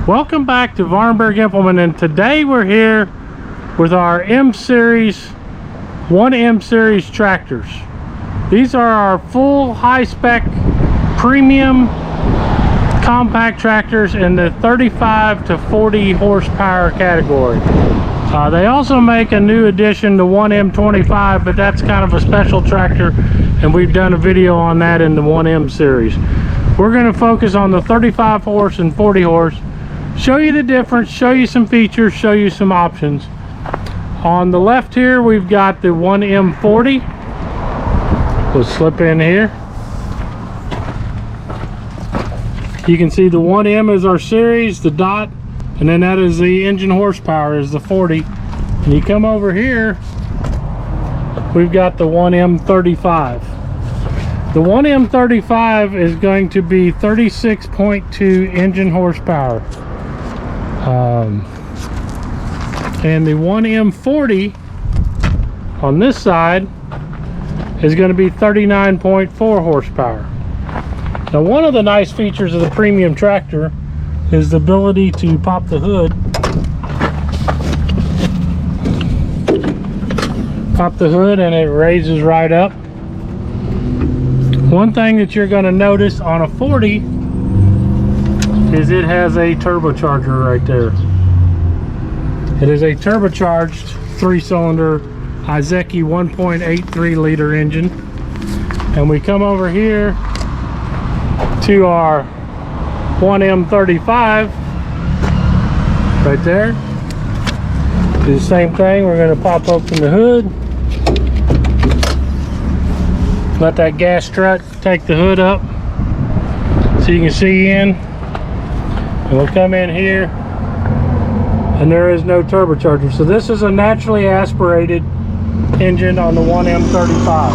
Welcome back to Vahrenberg Implement, and today we're here with our M Series 1M Series tractors. These are our full high-spec premium compact tractors in the 35 to 40 horsepower category. They also make a new addition to 1M.35, but that's kind of a special tractor, and we've done a video on that in the 1M series. We're going to focus on the 35 horse and 40 horse, show you the difference, show you some features, show you some options. On the left here we've got the 1M.40. We'll slip in here. You can see the 1M is our series, the dot, and then that is the engine horsepower is the 40. And you come over here, we've got the 1M.35. The 1M.35 is going to be 36.2 engine horsepower. And the 1M.40 on this side is going to be 39.4 horsepower. Now, one of the nice features of the premium tractor is the ability to pop the hood. Pop the hood and it raises right up. One thing that you're going to notice on a 40 is it has a turbocharger right there. It is a turbocharged 3-cylinder Higginsville 1.83 liter engine. And we come over here to our 1M.35 right there. Do the same thing. We're going to pop open the hood, let that gas strut take the hood up so you can see in, and we'll come in here and there is no turbocharger. So this is a naturally aspirated engine on the 1M.35.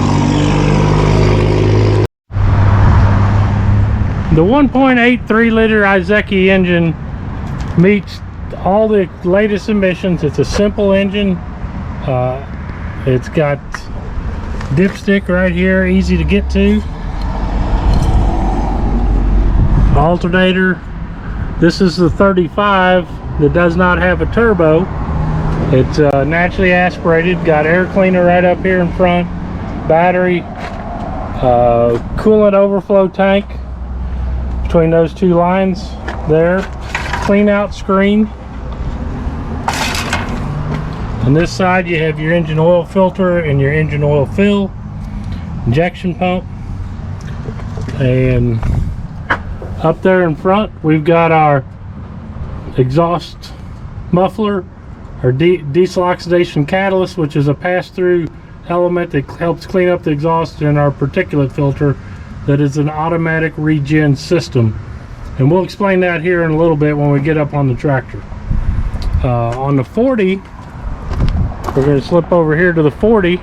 The 1.83 liter Higginsville engine meets all the latest emissions. It's a simple engine. It's got dipstick right here, easy to get to. Alternator. This is the 35 that does not have a turbo. It's naturally aspirated, got air cleaner right up here in front, battery, coolant overflow tank between those two lines there, clean out screen. On this side you have your engine oil filter and your engine oil fill, injection pump, and up there in front we've got our exhaust muffler, our diesel oxidation catalyst, which is a pass-through element that helps clean up the exhaust, and our particulate filter that is an automatic regen system. And we'll explain that here in a little bit when we get up on the tractor. On the 40, we're going to slip over here to the 40.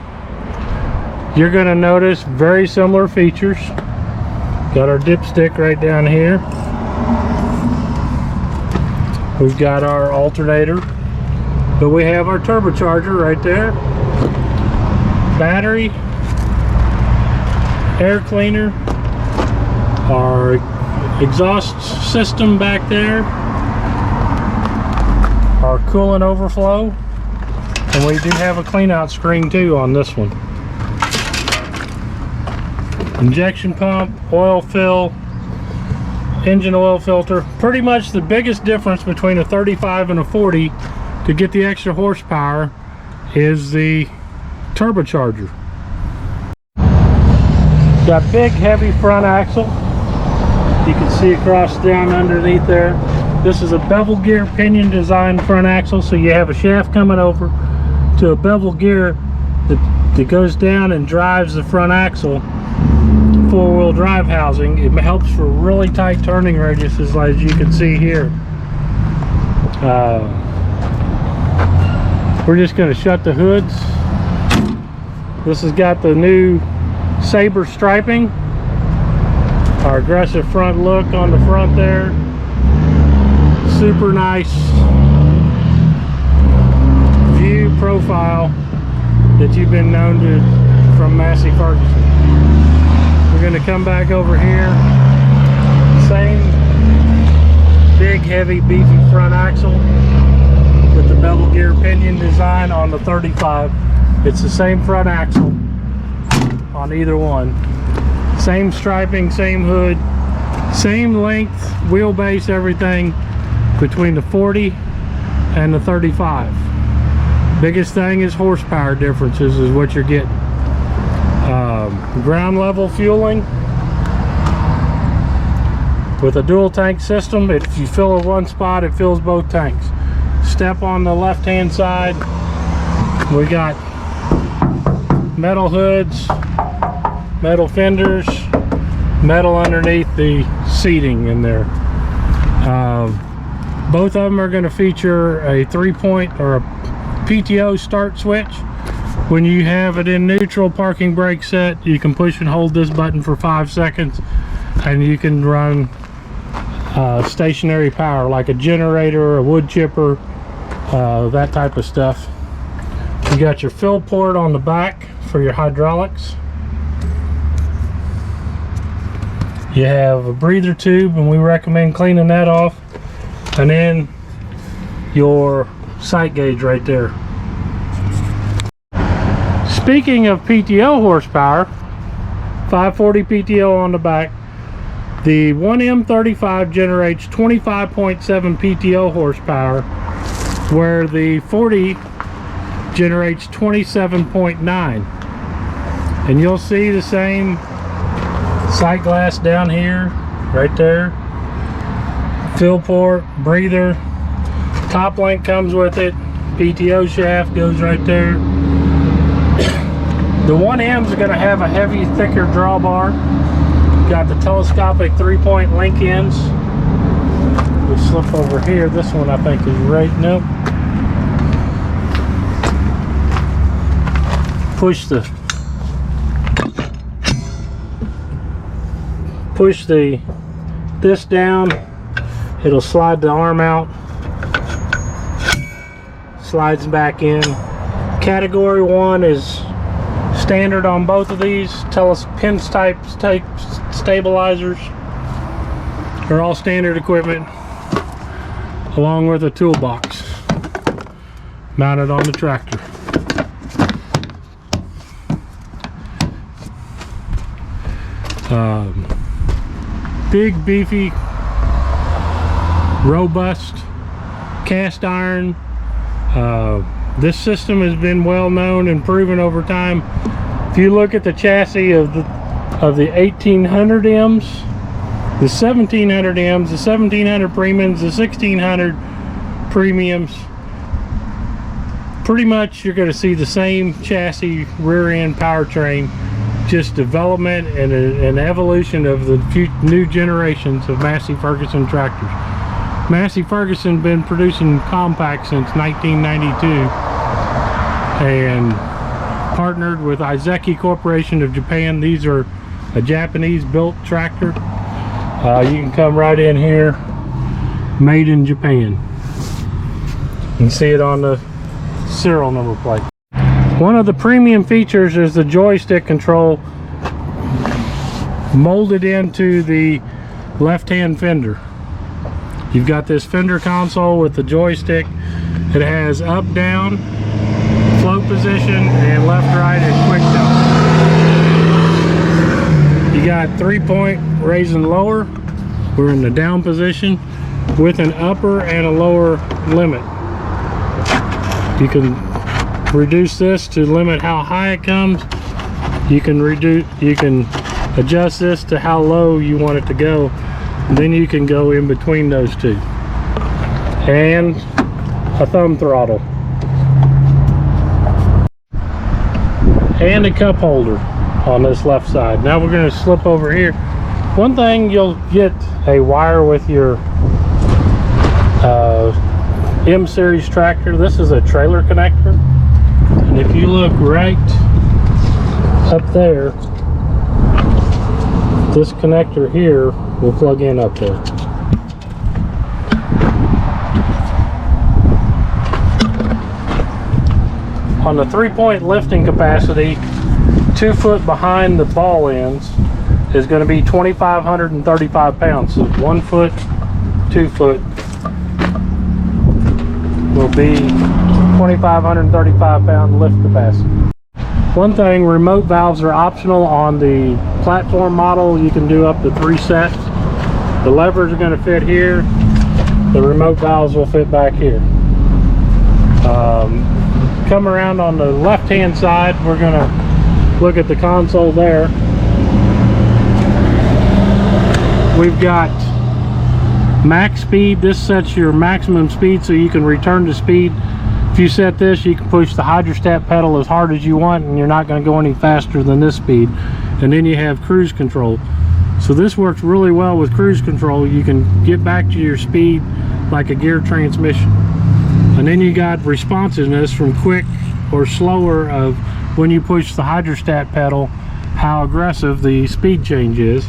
You're going to notice very similar features. Got our dipstick right down here. We've got our alternator, but we have our turbocharger right there, battery, air cleaner, our exhaust system back there, our coolant overflow, and we do have a clean out screen too on this one. Injection pump, oil fill, engine oil filter. Pretty much the biggest difference between a 35 and a 40 to get the extra horsepower is the turbocharger. Got big heavy front axle. You can see across down underneath there. This is a bevel gear pinion design front axle, so you have a shaft coming over to a bevel gear that goes down and drives the front axle. Four-wheel drive housing. It helps for really tight turning radiuses, as you can see here. We're just going to shut the hoods. This has got the new saber striping, our aggressive front look on the front there. Super nice view profile that you've been known to from Massey Ferguson. We're going to come back over here. Same big, heavy, beefy front axle with the bevel gear pinion design on the 35. It's the same front axle on either one. Same striping, same hood, same length, wheelbase, everything between the 40 and the 35. Biggest thing is horsepower differences is what you're getting. Ground level fueling with a dual tank system. If you fill at one spot, it fills both tanks. Step on the left hand side, we got metal hoods, metal fenders, metal underneath the seating in there. Both of them are going to feature a 3-point or a PTO start switch. When you have it in neutral parking brake set, you can push and hold this button for 5 seconds and you can run stationary power like a generator, a wood chipper, that type of stuff. You got your fill port on the back for your hydraulics. You have a breather tube, and we recommend cleaning that off, and then your sight gauge right there. Speaking of PTO horsepower, 540 PTO on the back. The 1M.35 generates 25.7 PTO horsepower, where the 40 generates 27.9. And you'll see the same sight glass down here, right there. Fill port, breather. Top link comes with it. PTO shaft goes right there. The 1Ms are going to have a heavy, thicker drawbar. Got the telescopic 3-point link ends. We slip over here. This one I think is right. Nope. Push this down. It'll slide the arm out. Slides back in. Category 1 is standard on both of these. Pins type stabilizers are all standard equipment, along with a toolbox mounted on the tractor. Big, beefy, robust cast iron. This system has been well known and proven over time. If you look at the chassis of the 1800Ms, the 1700Ms, the 1700 premiums, the 1600 premiums, pretty much you're going to see the same chassis, rear end powertrain, just development and an evolution of the new generations of Massey Ferguson tractors. Massey Ferguson been producing compacts since 1992 and partnered with Izeki Corporation of Japan. These are a Japanese built tractor. You can come right in here, made in Japan. You can see it on the serial number plate. One of the premium features is the joystick control molded into the left-hand fender. You've got this fender console with the joystick. It has up, down, float position, and left, right, and quick dump. You got 3-point raise and lower. We're in the down position with an upper and a lower limit. You can reduce this to limit how high it comes. You can adjust this to how low you want it to go. And then you can go in between those two. And a thumb throttle. And a cup holder on this left side. Now we're going to slip over here. One thing, you'll get a wire with your M series tractor. This is a trailer connector. And if you look right up there, this connector here will plug in up there. On the 3-point lifting capacity, 2 foot behind the ball ends is going to be 2,535 pounds. So 1 foot 2 foot will be 2,535 pound lift capacity. One thing, remote valves are optional on the platform model. You can do up to 3 sets. The levers are going to fit here. The remote valves will fit back here. Come around on the left hand side, we're going to look at the console there. We've got max speed. This sets your maximum speed so you can return to speed. If you set this, you can push the hydrostat pedal as hard as you want and you're not going to go any faster than this speed. And then you have cruise control. So this works really well with cruise control. You can get back to your speed like a gear transmission. And then you got responsiveness from quick or slower of when you push the hydrostat pedal, how aggressive the speed change is.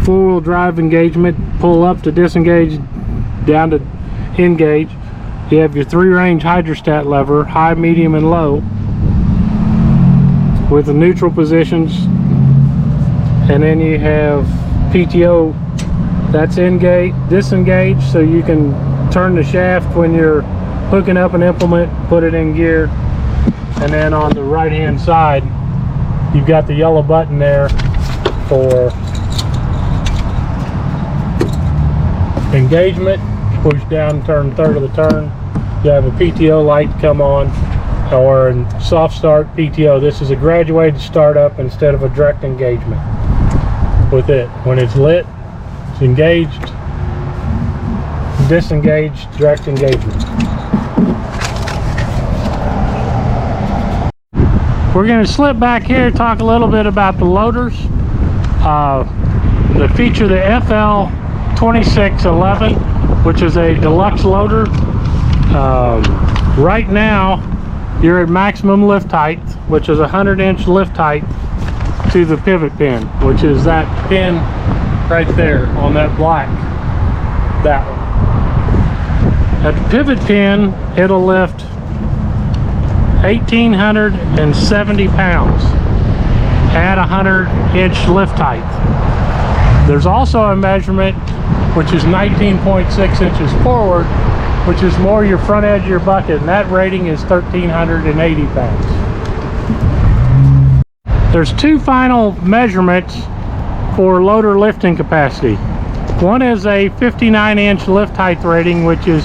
4-wheel drive engagement, pull up to disengage, down to engage. You have your 3-range hydrostat lever, high, medium, and low, with the neutral positions. And then you have PTO, that's engage, disengage, so you can turn the shaft when you're hooking up an implement, put it in gear. And then on the right hand side, you've got the yellow button there for engagement. Push down, turn third of the turn. You have a PTO light come on, or in soft start PTO. This is a graduated startup instead of a direct engagement with it. When it's lit, it's engaged, disengaged, direct engagement. We're going to slip back here, talk a little bit about the loaders. The feature the FL2611, which is a deluxe loader. Right now you're at maximum lift height, which is 100-inch lift height to the pivot pin, which is that pin right there on that black, that one. At the pivot pin, it'll lift 1,870 pounds at 100-inch lift height. There's also a measurement which is 19.6 inches forward, which is more your front edge of your bucket, and that rating is 1,380 pounds. There's 2 final measurements for loader lifting capacity. One is a 59-inch lift height rating, which is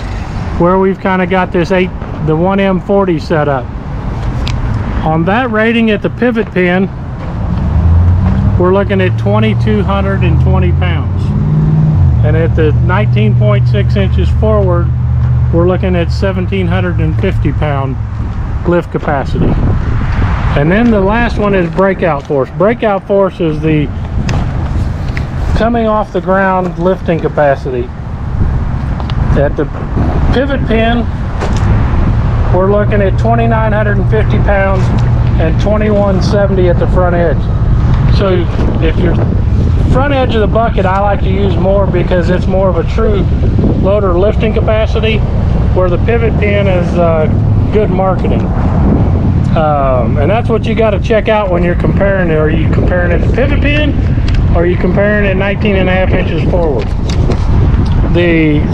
where we've kind of got this the 1M.40 set up. On that rating at the pivot pin, we're looking at 2,220 pounds. And at the 19.6 inches forward, we're looking at 1,750 pound lift capacity. And then the last one is breakout force. Breakout force is the coming off the ground lifting capacity. At the pivot pin, we're looking at 2,950 pounds and 2,170 at the front edge. So if you're front edge of the bucket, I like to use more because it's more of a true loader lifting capacity, where the pivot pin is good marketing. And that's what you got to check out when you're comparing it. Are you comparing it to pivot pin, or are you comparing it 19.5 inches forward?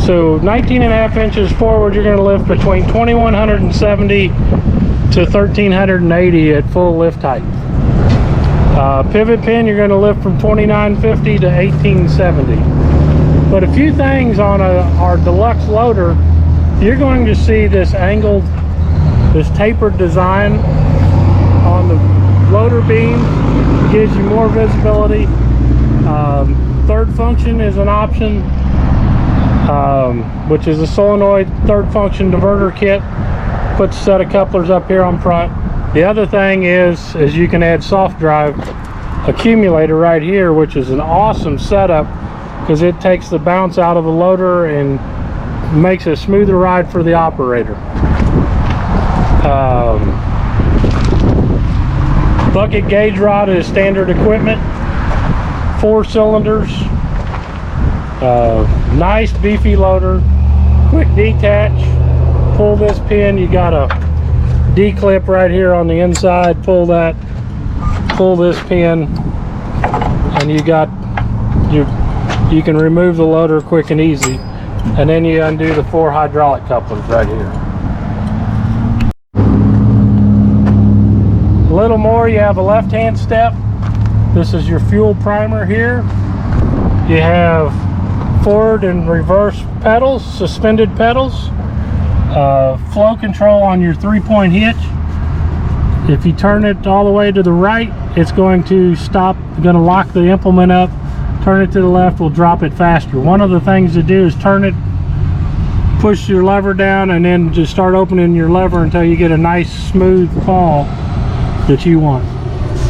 So 19.5 inches forward, you're going to lift between 2,170 to 1,380 at full lift height. Pivot pin, you're going to lift from 2,950 to 1,870. But a few things on our deluxe loader, you're going to see this angled, this tapered design on the loader beam. It gives you more visibility. Third function is an option, which is a solenoid third function diverter kit. Puts a set of couplers up here on front. The other thing is you can add soft drive accumulator right here, which is an awesome setup because it takes the bounce out of the loader and makes a smoother ride for the operator. Bucket gauge rod is standard equipment. 4 cylinders. Nice beefy loader. Quick detach. Pull this pin. You got a D-clip right here on the inside. Pull that. Pull this pin, and you can remove the loader quick and easy. And then you undo the 4 hydraulic couplers right here. A little more, you have a left-hand step. This is your fuel primer here. You have forward and reverse pedals, suspended pedals, flow control on your 3-point hitch. If you turn it all the way to the right, it's going to stop, going to lock the implement up. Turn it to the left, will drop it faster. One of the things to do is turn it, push your lever down, and then just start opening your lever until you get a nice smooth fall that you want.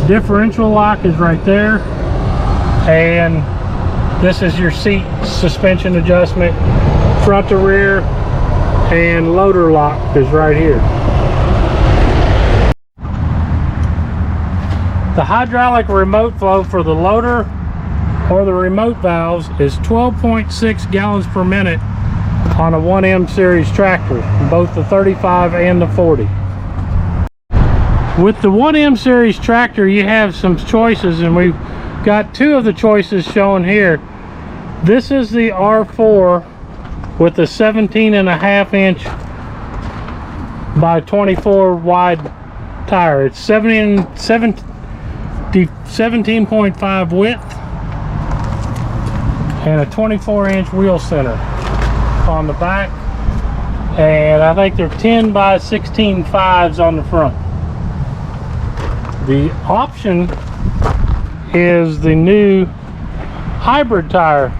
Differential lock is right there, and this is your seat suspension adjustment. Front to rear, and loader lock is right here. The hydraulic remote flow for the loader or the remote valves is 12.6 gallons per minute on a 1M series tractor, both the 35 and the 40. With the 1M series tractor, you have some choices, and we've got 2 of the choices shown here. This is the R4 with the 17.5-inch by 24 wide tire. It's 17.5 width and a 24-inch wheel center on the back, and I think they're 10 by 16 5s on the front. The option is the new hybrid tire.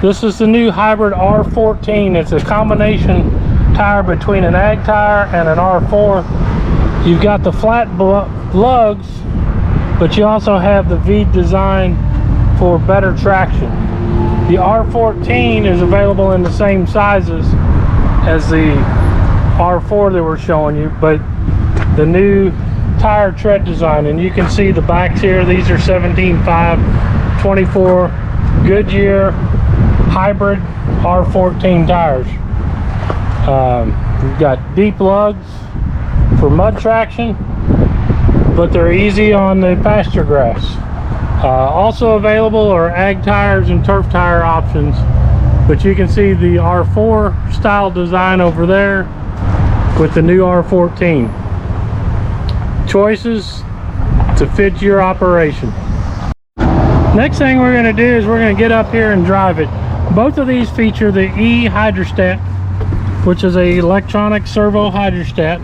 This is the new hybrid R14. It's a combination tire between an ag tire and an R4. You've got the flat lugs, but you also have the V design for better traction. The R14 is available in the same sizes as the R4 that we're showing you, but the new tire tread design, and you can see the backs here. These are 17.5 24 Goodyear hybrid R14 tires. You've got deep lugs for mud traction, but they're easy on the pasture grass. Also available are ag tires and turf tire options, but you can see the R4 style design over there with the new R14. Choices to fit your operation. Next thing we're going to do is we're going to get up here and drive it. Both of these feature the eHydrostat, which is a electronic servo hydrostat.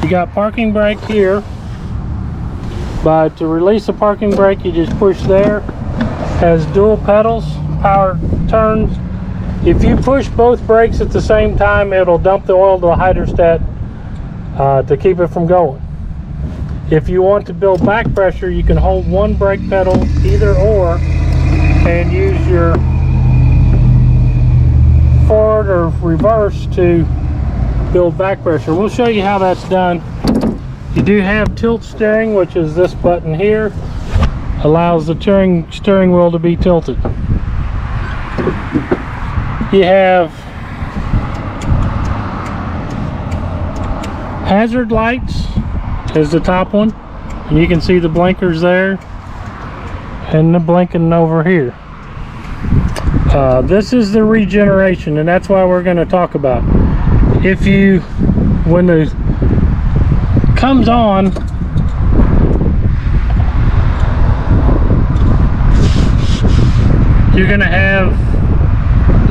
You got parking brake here, but to release the parking brake you just push there. Has dual pedals, power turns. If you push both brakes at the same time, it'll dump the oil to the hydrostat to keep it from going. If you want to build back pressure, you can hold one brake pedal either or and use your forward or reverse to build back pressure. We'll show you how that's done. You do have tilt steering, which is this button here. Allows the steering wheel to be tilted. You have hazard lights is the top one, and you can see the blinkers there and the blinking over here. This is the regeneration, and that's why we're going to talk about. If you, when the comes on, you're going to have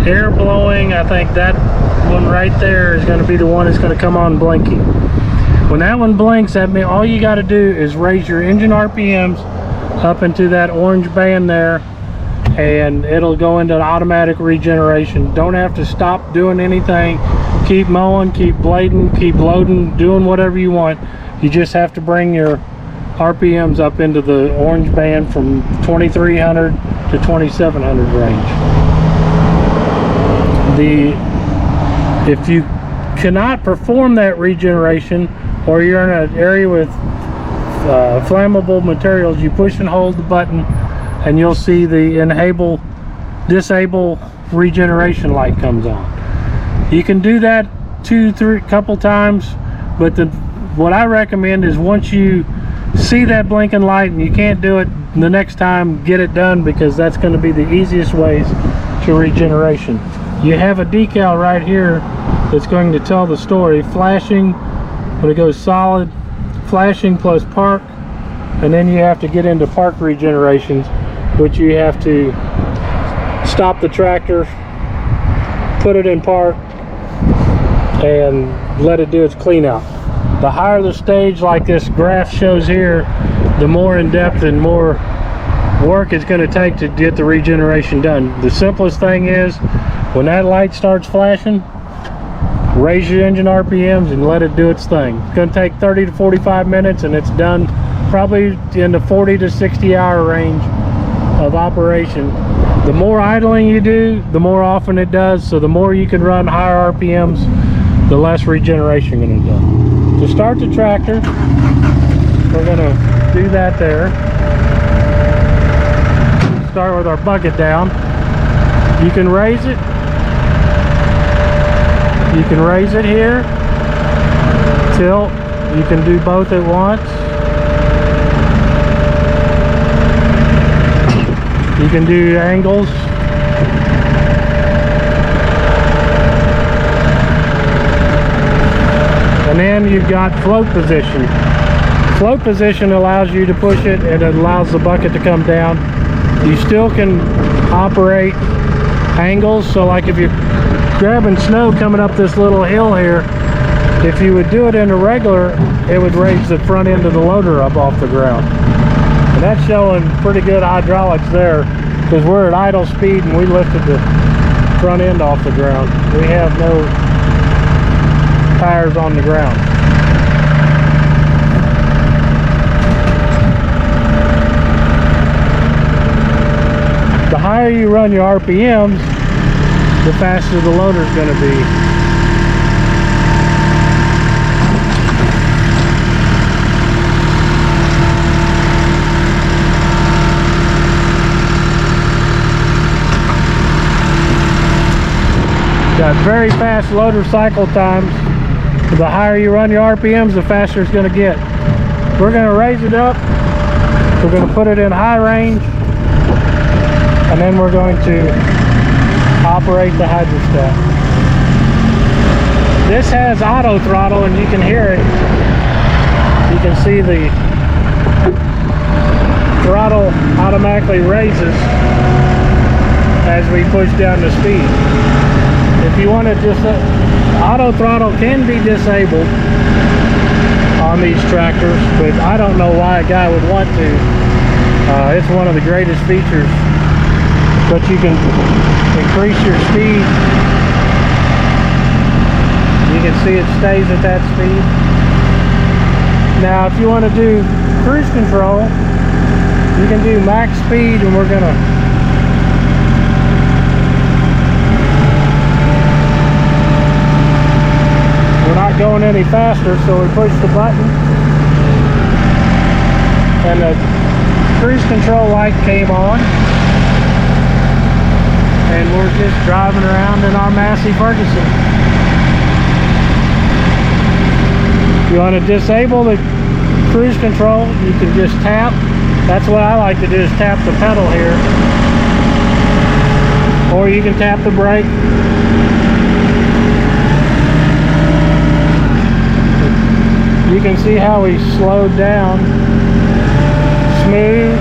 air blowing. I think that one right there is going to be the one that's going to come on blinking. When that one blinks, that means all you got to do is raise your engine RPMs up into that orange band there, and it'll go into automatic regeneration. Don't have to stop doing anything. Keep mowing, keep blading, keep loading, doing whatever you want. You just have to bring your RPMs up into the orange band from 2300 to 2700 range. If you cannot perform that regeneration, or you're in an area with flammable materials, you push and hold the button and you'll see the disable regeneration light comes on. You can do that couple times, but what I recommend is once you see that blinking light and you can't do it the next time, get it done, because that's going to be the easiest ways to regeneration. you have a decal right here that's going to tell the story. Flashing when it goes solid, flashing plus park, and then you have to get into park regenerations, which you have to stop the tractor, put it in park, and let it do its clean out. The higher the stage, like this graph shows here, the more in depth and more work it's going to take to get the regeneration done. The simplest thing is, when that light starts flashing, raise your engine RPMs and let it do its thing. It's going to take 30 to 45 minutes, and it's done probably in the 40 to 60 hour range of operation. The more idling you do, the more often it does, so the more you can run higher RPMs, the less regeneration you're going to do. To start the tractor, we're going to do that there. Start with our bucket down. You can raise it. You can raise it here. Tilt. You can do both at once. You can do angles. And then you've got float position. Float position allows you to push it, and it allows the bucket to come down. You still can operate angles, so like if you're grabbing snow coming up this little hill here, if you would do it in a regular, it would raise the front end of the loader up off the ground. And that's showing pretty good hydraulics there, because we're at idle speed and we lifted the front end off the ground. We have no tires on the ground. The higher you run your RPMs, the faster the loader is going to be. Got very fast loader cycle times. The higher you run your RPMs, the faster it's going to get. We're going to raise it up. We're going to put it in high range, and then we're going to operate the hydrostat. This has auto throttle, and you can hear it. You can see the throttle automatically raises as we push down the speed. If you want to just auto throttle can be disabled on these tractors, but I don't know why a guy would want to. It's one of the greatest features. But you can increase your speed. You can see it stays at that speed. Now if you want to do cruise control, you can do max speed, and we're going to not going any faster, so we push the button and the cruise control light came on, and we're just driving around in our Massey Ferguson. If you want to disable the cruise control, you can just tap. That's what I like to do, is tap the pedal here, or you can tap the brake. You can see how we slowed down. Smooth.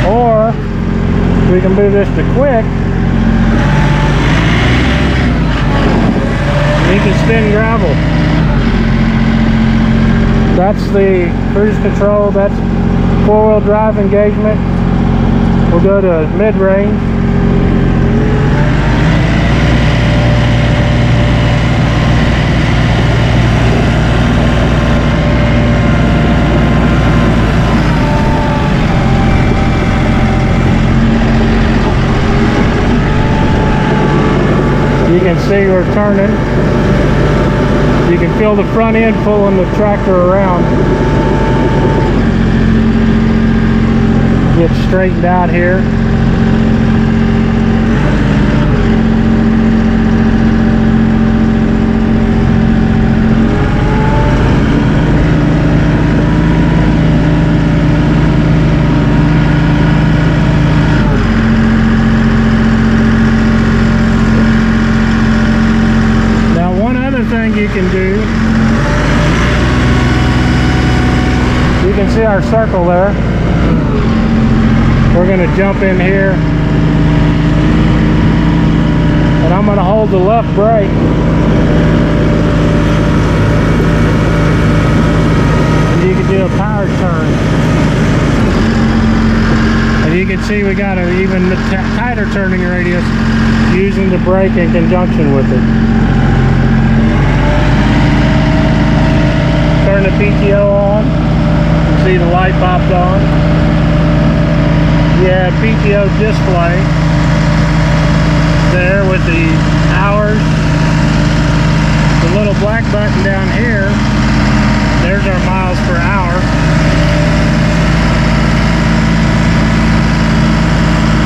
Or we can move this to quick. You can spin gravel. That's the cruise control. That's four-wheel drive engagement. We'll go to mid-range. You can see we're turning. You can feel the front end pulling the tractor around. Get straightened out here. can see our circle there. We're going to jump in here, and I'm going to hold the left brake. And you can do a power turn. And you can see we got an even tighter turning radius using the brake in conjunction with it. Turn the PTO on. You can see the light popped on. Yeah, PTO display there with the hours. The little black button down here, there's our miles per hour.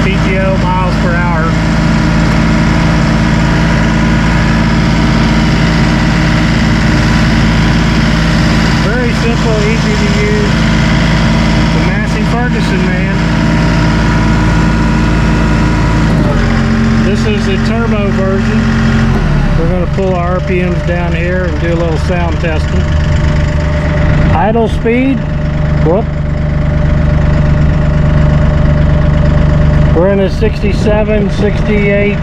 PTO miles per hour. Very simple, easy to use. The Massey Ferguson, man. This is the turbo version. We're going to pull our RPMs down here and do a little sound testing. Idle speed. Whoop. We're in the 67, 68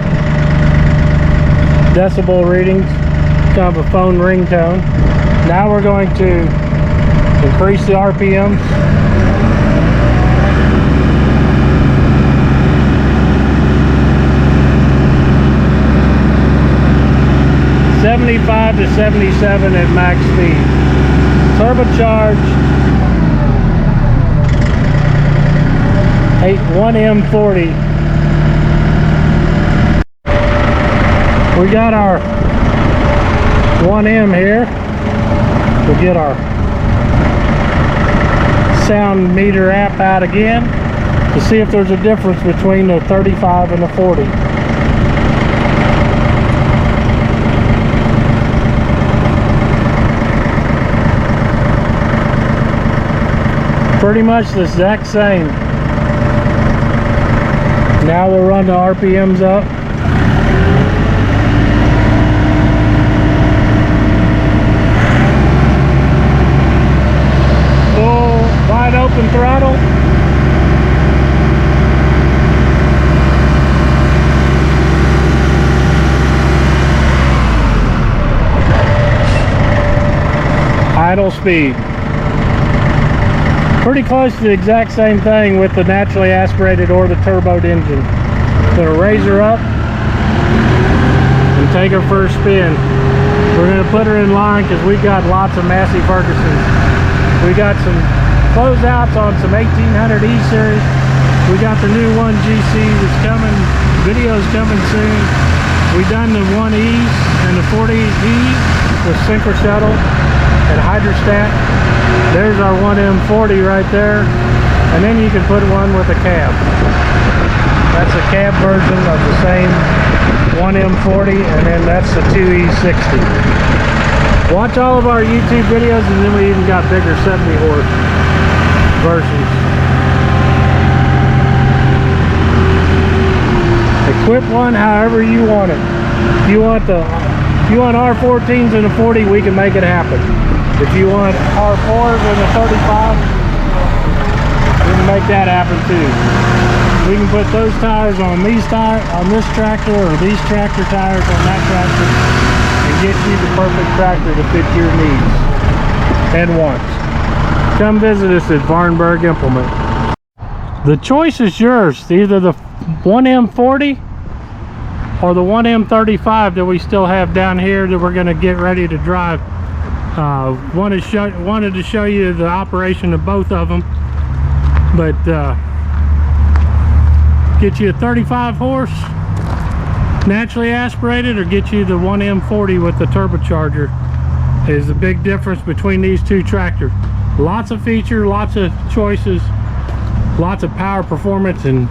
decibel readings. Kind of a phone ringtone. Now we're going to increase the RPMs. .75 to 77 at max speed. Turbocharged 1M.40. We got our 1M here. We'll get our sound meter app out again to see if there's a difference between the 35 and the 40. Pretty much the exact same. Now we'll run the RPMs up. Full wide open throttle. Idle speed. Pretty close to the exact same thing with the naturally aspirated or the turboed engine. Gonna raise her up and take her for a spin. We're gonna put her in line because we got lots of Massey Fergusons. We got some closeouts on some 1800 E series. We got the new 1GC that's coming. Video's coming soon. We done the 1Es and the 40E with synchro shuttle and hydrostat. There's our 1M.40 right there, and then you can put one with a cab. That's a cab version of the same 1M.40, and then that's the 2E60. Watch all of our YouTube videos, and then we even got bigger 70 horse versions. Equip one however you want it. If you want R14s and a 40, we can make it happen. If you want R4s and a 35, we can make that happen too. We can put those tires on these tires, on this tractor, or these tractor tires on that tractor, and get you the perfect tractor to fit your needs and wants. Come visit us at Vahrenberg Implement. The choice is yours. Either the 1M.40 or the 1M.35 that we still have down here that we're going to get ready to drive. Wanted to show you the operation of both of them, but get you a 35 horse naturally aspirated, or get you the 1M.40 with the turbocharger is the big difference between these two tractors. Lots of features, lots of choices, lots of power, performance, and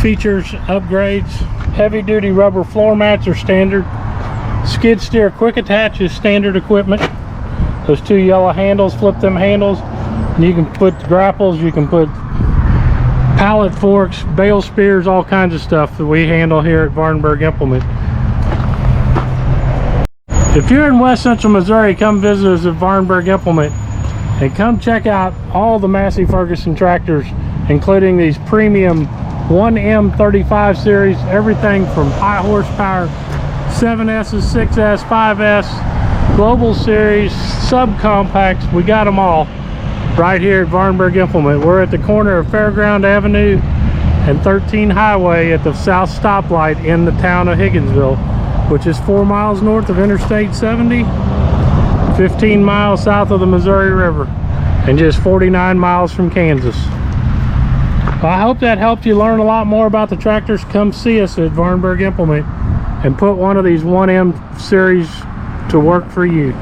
features upgrades. Heavy duty rubber floor mats are standard. Skid steer quick attach is standard equipment. Those two yellow handles, flip them handles, and you can put grapples, you can put pallet forks, bale spears, all kinds of stuff that we handle here at Vahrenberg Implement. If you're in West Central Missouri, come visit us at Vahrenberg Implement And come check out all the Massey Ferguson tractors, including these premium 1M.35 series, everything from high horsepower 7S's, 6S, 5S, Global Series, subcompacts. We got them all right here at Vahrenberg Implement. We're at the corner of Fairground Avenue and 13 Highway at the south stoplight in the town of Higginsville, which is 4 miles north of Interstate 70, 15 miles south of the Missouri River, and just 49 miles from Kansas. Well, I hope that helped you learn a lot more about the tractors. Come see us at Vahrenberg Implement and put one of these 1M series to work for you.